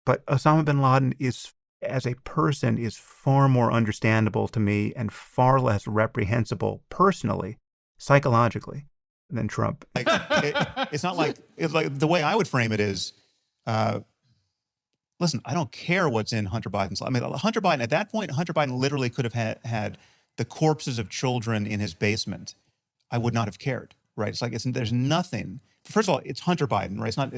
But Osama bin Laden is, as a person, is far more understandable to me and far less reprehensible personally, psychologically, than Trump. It's not like, it's like the way I would frame it is, listen, I don't care what's in Hunter Biden's. I mean, Hunter Biden, at that point, Hunter Biden literally could have had the corpses of children in his basement. I would not have cared, right? It's like, there's nothing. First of all, it's Hunter Biden, right?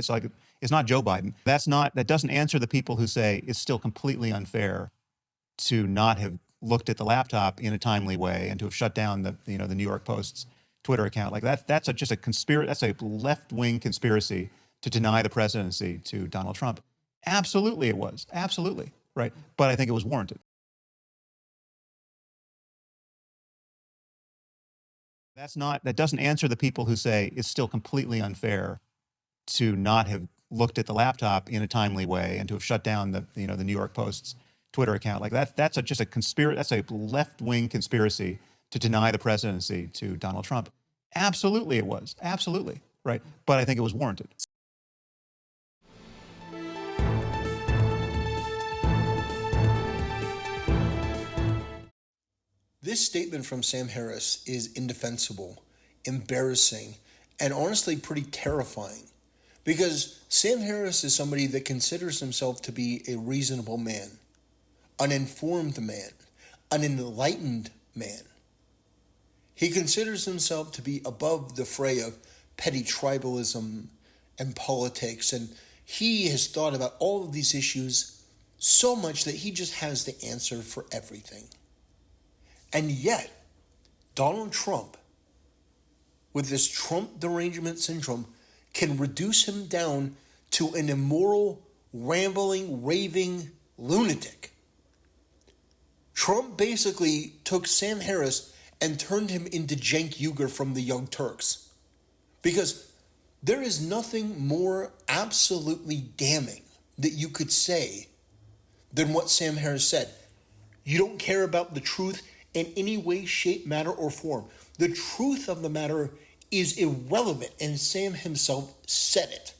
It's not Joe Biden. That doesn't answer the people who say it's still completely unfair to not have looked at the laptop in a timely way and to have shut down the New York Post's Twitter account. Like that's just a conspiracy. That's a left-wing conspiracy to deny the presidency to Donald Trump. Absolutely, it was. Absolutely, right? But I think it was warranted. That doesn't answer the people who say it's still completely unfair to not have looked at the laptop in a timely way and to have shut down the New York Post's Twitter account. Like that's just a conspiracy. That's a left-wing conspiracy to deny the presidency to Donald Trump. Absolutely, it was. Absolutely, right? But I think it was warranted. This statement from Sam Harris is indefensible, embarrassing, and honestly pretty terrifying. Because Sam Harris is somebody that considers himself to be a reasonable man, an informed man, an enlightened man. He considers himself to be above the fray of petty tribalism and politics, and he has thought about all of these issues so much that he just has the answer for everything. And yet, Donald Trump, with this Trump derangement syndrome, can reduce him down to an immoral, rambling, raving lunatic. Trump basically took Sam Harris and turned him into Cenk Uygur from the Young Turks. Because there is nothing more absolutely damning that you could say than what Sam Harris said. You don't care about the truth in any way, shape, matter, or form. The truth of the matter is irrelevant, and Sam himself said it.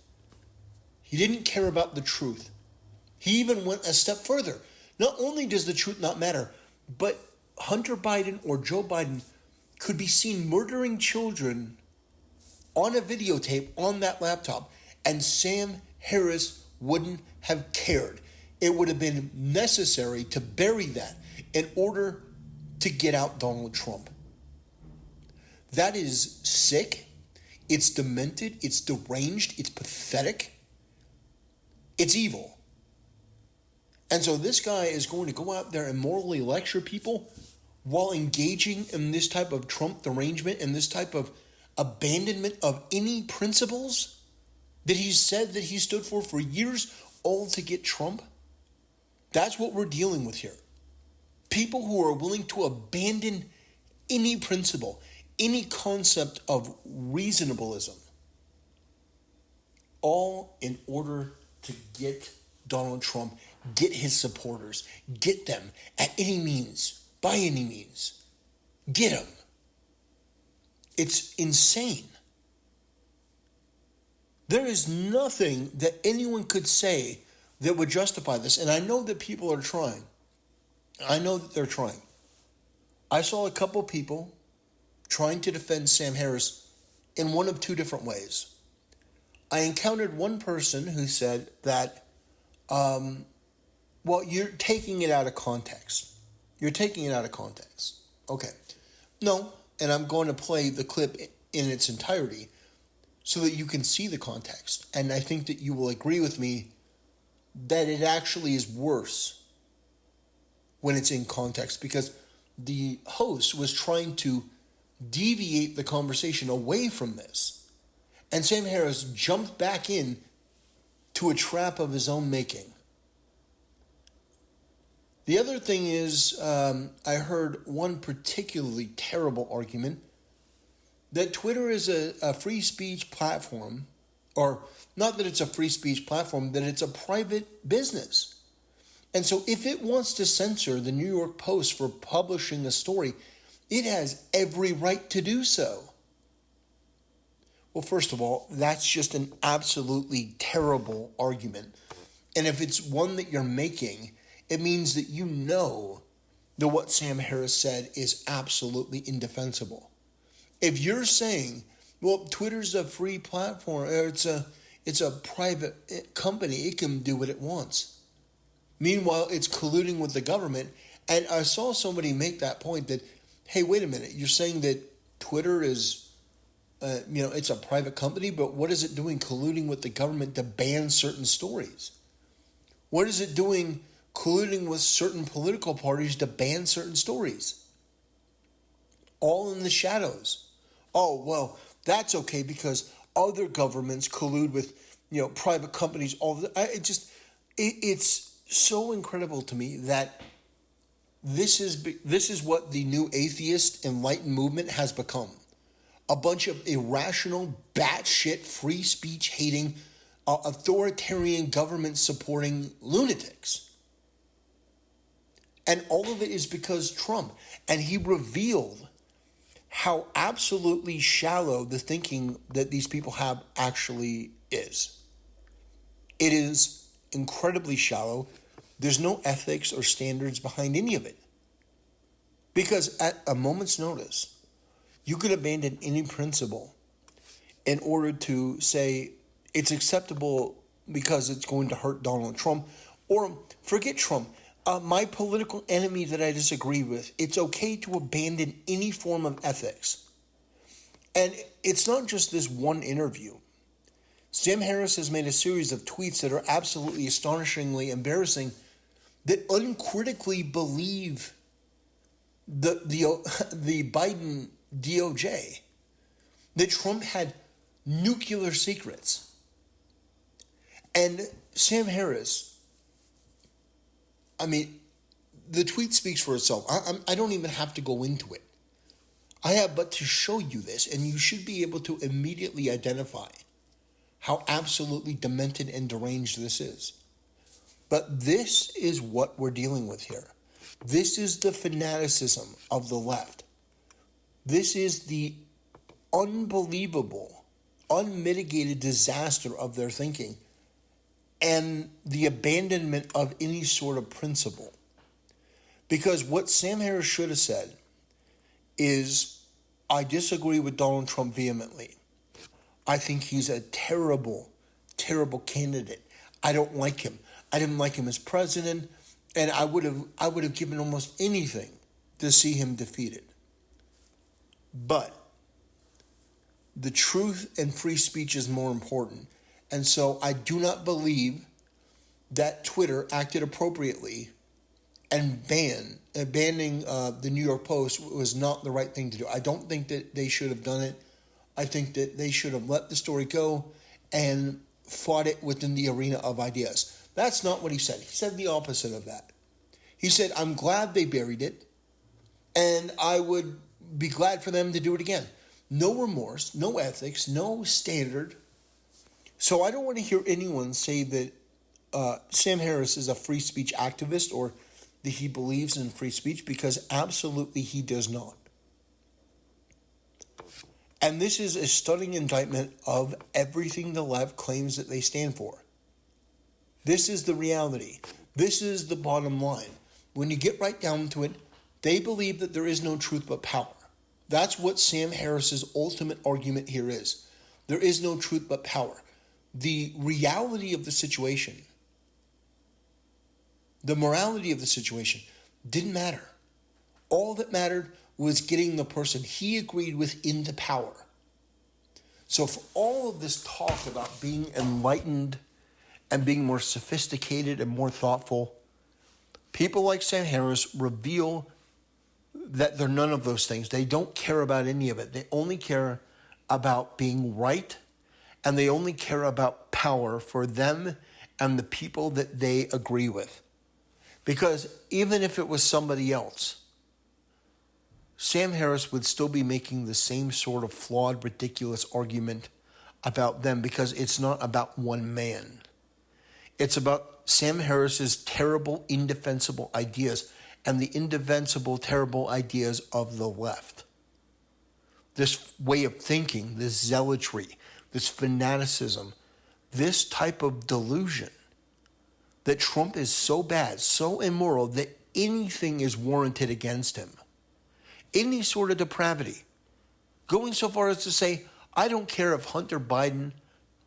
He didn't care about the truth. He even went a step further. Not only does the truth not matter, but Hunter Biden or Joe Biden could be seen murdering children on a videotape on that laptop, and Sam Harris wouldn't have cared. It would have been necessary to bury that in order to get out Donald Trump. That is sick. It's demented. It's deranged. It's pathetic. It's evil. And so this guy is going to go out there and morally lecture people while engaging in this type of Trump derangement and this type of abandonment of any principles that he said that he stood for years, all to get Trump. That's what we're dealing with here. People who are willing to abandon any principle, any concept of reasonablism, all in order to get Donald Trump, get his supporters, get them at any means, by any means. Get them. It's insane. There is nothing that anyone could say that would justify this. And I know that people are trying. I know that they're trying. I saw a couple people trying to defend Sam Harris in one of two different ways. I encountered one person who said that, well, you're taking it out of context. You're taking it out of context. Okay. No, and I'm going to play the clip in its entirety so that you can see the context. And I think that you will agree with me that it actually is worse when it's in context, because the host was trying to deviate the conversation away from this. And Sam Harris jumped back in to a trap of his own making. The other thing is, I heard one particularly terrible argument that Twitter is a free speech platform, or not that it's a free speech platform, that it's a private business. And so if it wants to censor the New York Post for publishing a story, it has every right to do so. Well, first of all, that's just an absolutely terrible argument. And if it's one that you're making, it means that you know that what Sam Harris said is absolutely indefensible. If you're saying, well, Twitter's a free platform, or it's a private company, it can do what it wants. Meanwhile, it's colluding with the government. And I saw somebody make that point that, hey, wait a minute, you're saying that Twitter is, it's a private company, but what is it doing colluding with the government to ban certain stories? What is it doing colluding with certain political parties to ban certain stories? All in the shadows. Oh, well, that's okay because other governments collude with, private companies. It's so incredible to me that this is what the new atheist enlightened movement has become. A bunch of irrational, batshit, free speech hating, authoritarian government supporting lunatics. And all of it is because Trump. And he revealed how absolutely shallow the thinking that these people have actually is. It is incredibly shallow. There's no ethics or standards behind any of it. Because at a moment's notice, you could abandon any principle in order to say it's acceptable because it's going to hurt Donald Trump, or forget Trump, my political enemy that I disagree with. It's okay to abandon any form of ethics. And it's not just this one interview. Sam Harris has made a series of tweets that are absolutely astonishingly embarrassing that uncritically believe the Biden DOJ, that Trump had nuclear secrets. And Sam Harris, the tweet speaks for itself. I don't even have to go into it. I have but to show you this, and you should be able to immediately identify how absolutely demented and deranged this is. But this is what we're dealing with here. This is the fanaticism of the left. This is the unbelievable, unmitigated disaster of their thinking and the abandonment of any sort of principle. Because what Sam Harris should have said is, I disagree with Donald Trump vehemently. I think he's a terrible, terrible candidate. I don't like him. I didn't like him as president, and I would have given almost anything to see him defeated. But the truth and free speech is more important. And so I do not believe that Twitter acted appropriately and banning the New York Post was not the right thing to do. I don't think that they should have done it. I think that they should have let the story go and fought it within the arena of ideas. That's not what he said. He said the opposite of that. He said, I'm glad they buried it, and I would be glad for them to do it again. No remorse, no ethics, no standard. So I don't want to hear anyone say that Sam Harris is a free speech activist or that he believes in free speech, because absolutely he does not. And this is a stunning indictment of everything the left claims that they stand for. This is the reality. This is the bottom line. When you get right down to it, they believe that there is no truth but power. That's what Sam Harris's ultimate argument here is. There is no truth but power. The reality of the situation, the morality of the situation didn't matter. All that mattered was getting the person he agreed with into power. So for all of this talk about being enlightened and being more sophisticated and more thoughtful, people like Sam Harris reveal that they're none of those things. They don't care about any of it. They only care about being right, and they only care about power for them and the people that they agree with. Because even if it was somebody else, Sam Harris would still be making the same sort of flawed, ridiculous argument about them, because it's not about one man. It's about Sam Harris's terrible, indefensible ideas and the indefensible, terrible ideas of the left. This way of thinking, this zealotry, this fanaticism, this type of delusion that Trump is so bad, so immoral, that anything is warranted against him. Any sort of depravity. Going so far as to say, I don't care if Hunter Biden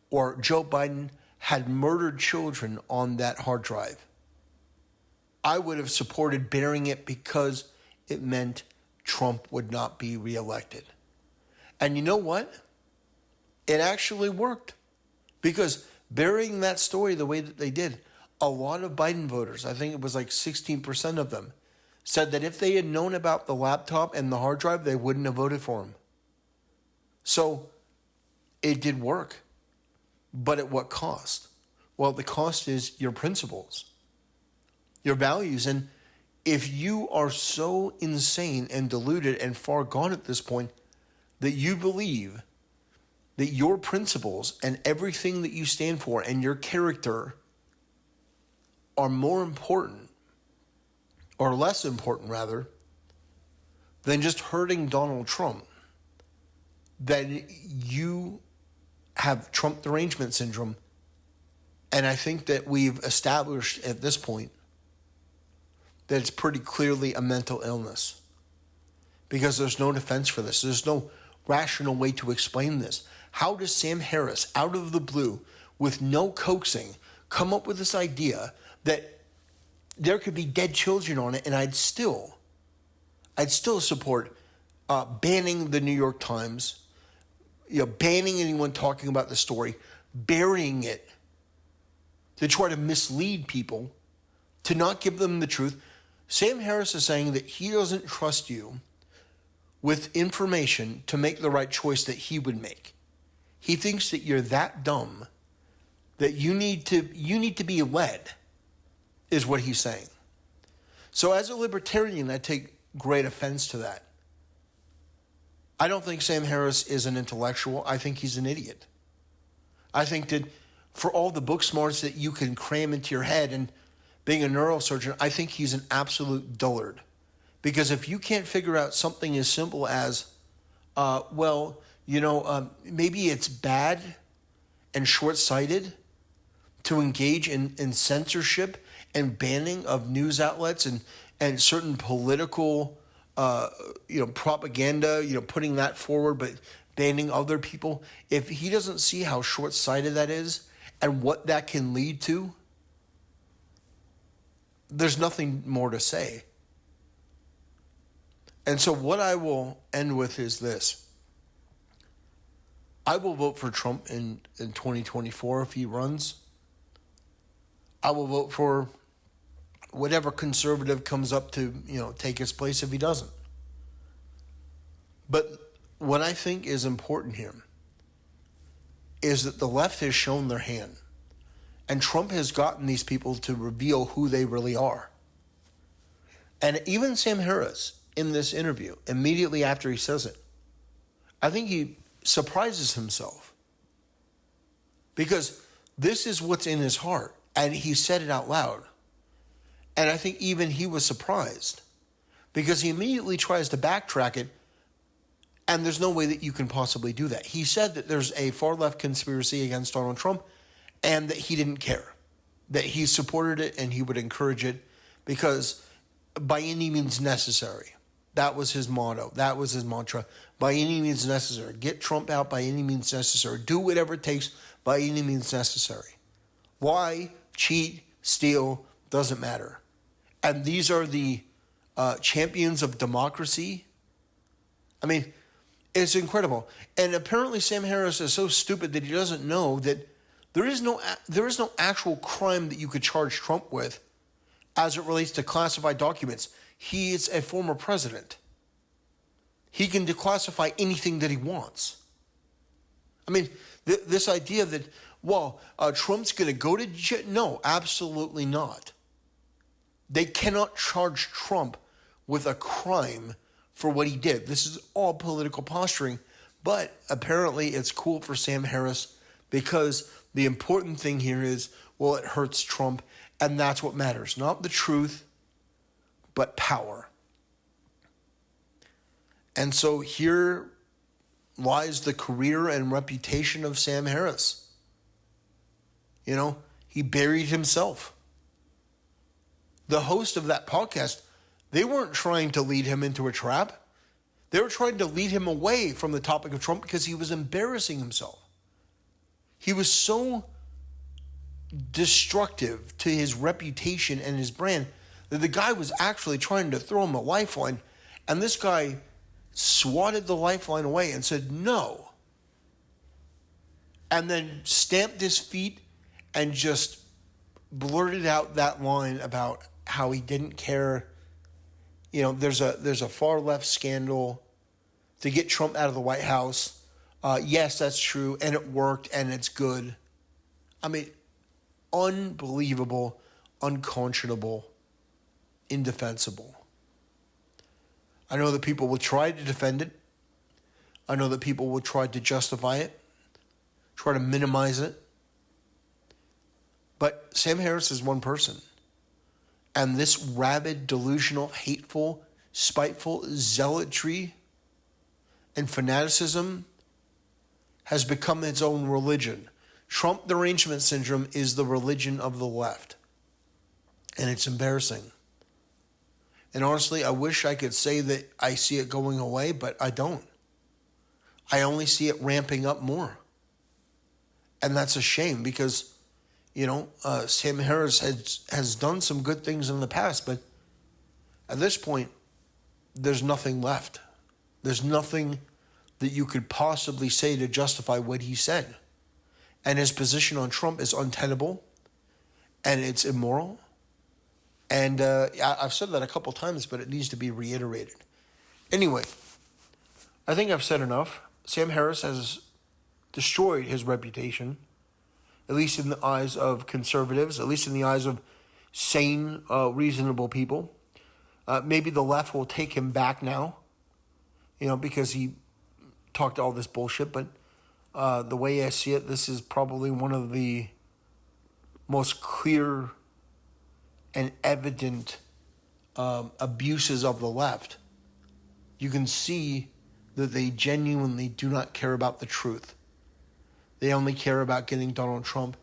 or Joe Biden had murdered children on that hard drive. I would have supported burying it because it meant Trump would not be reelected. And you know what? It actually worked. Because burying that story the way that they did, a lot of Biden voters, I think it was like 16% of them, said that if they had known about the laptop and the hard drive, they wouldn't have voted for him. So it did work. But at what cost? Well, the cost is your principles, your values. And if you are so insane and deluded and far gone at this point that you believe that your principles and everything that you stand for and your character are more important, or less important rather, than just hurting Donald Trump, then you have Trump derangement syndrome. And I think that we've established at this point that it's pretty clearly a mental illness, because there's no defense for this. There's no rational way to explain this. How does Sam Harris, out of the blue, with no coaxing, come up with this idea that there could be dead children on it, and I'd still support banning the New York Times, banning anyone talking about the story, burying it, to try to mislead people, to not give them the truth. Sam Harris is saying that he doesn't trust you with information to make the right choice that he would make. He thinks that you're that dumb that you need to be led, is what he's saying. So as a libertarian, I take great offense to that. I don't think Sam Harris is an intellectual. I think he's an idiot. I think that for all the book smarts that you can cram into your head and being a neurosurgeon, I think he's an absolute dullard. Because if you can't figure out something as simple as, maybe it's bad and short-sighted to engage in censorship and banning of news outlets and certain political propaganda, putting that forward, but banning other people. If he doesn't see how short-sighted that is and what that can lead to, there's nothing more to say. And so what I will end with is this. I will vote for Trump in 2024 if he runs. I will vote for whatever conservative comes up to, take his place if he doesn't. But what I think is important here is that the left has shown their hand. And Trump has gotten these people to reveal who they really are. And even Sam Harris, in this interview, immediately after he says it, I think he surprises himself. Because this is what's in his heart. And he said it out loud. And I think even he was surprised. Because he immediately tries to backtrack it. And there's no way that you can possibly do that. He said that there's a far-left conspiracy against Donald Trump, and that he didn't care, that he supported it and he would encourage it because by any means necessary. That was his motto. That was his mantra. By any means necessary. Get Trump out by any means necessary. Do whatever it takes by any means necessary. Why? Cheat, steal, doesn't matter. And these are the champions of democracy. I mean, it's incredible. And apparently Sam Harris is so stupid that he doesn't know that there is no actual crime that you could charge Trump with as it relates to classified documents. He is a former president. He can declassify anything that he wants. I mean, this idea that, Trump's going to go to jail. No, absolutely not. They cannot charge Trump with a crime for what he did. This is all political posturing, but apparently it's cool for Sam Harris because the important thing here is, it hurts Trump, and that's what matters. Not the truth, but power. And so here lies the career and reputation of Sam Harris. He buried himself. the host of that podcast, they weren't trying to lead him into a trap. They were trying to lead him away from the topic of Trump because he was embarrassing himself. He was so destructive to his reputation and his brand that the guy was actually trying to throw him a lifeline. And this guy swatted the lifeline away and said, no. And then stamped his feet and just blurted out that line about how he didn't care. You know, there's a far left scandal to get Trump out of the White House. Yes, that's true, and it worked, and it's good. I mean, unbelievable, unconscionable, indefensible. I know that people will try to defend it. I know that people will try to justify it, try to minimize it. But Sam Harris is one person. And this rabid, delusional, hateful, spiteful zealotry and fanaticism has become its own religion. Trump derangement syndrome is the religion of the left. And it's embarrassing. And honestly, I wish I could say that I see it going away, but I don't. I only see it ramping up more. And that's a shame because, you know, Sam Harris has done some good things in the past, but at this point, there's nothing left. There's nothing that you could possibly say to justify what he said. And his position on Trump is untenable, and it's immoral. And I've said that a couple times, but it needs to be reiterated. Anyway, I think I've said enough. Sam Harris has destroyed his reputation, at least in the eyes of conservatives, at least in the eyes of sane, reasonable people. Maybe the left will take him back now, you know, because he talked all this bullshit. But the way I see it, this is probably one of the most clear and evident abuses of the left. You can see that they genuinely do not care about the truth. They only care about getting Donald Trump,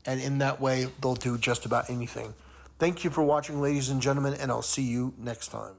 and in that way, they'll do just about anything. Thank you for watching, ladies and gentlemen, and I'll see you next time.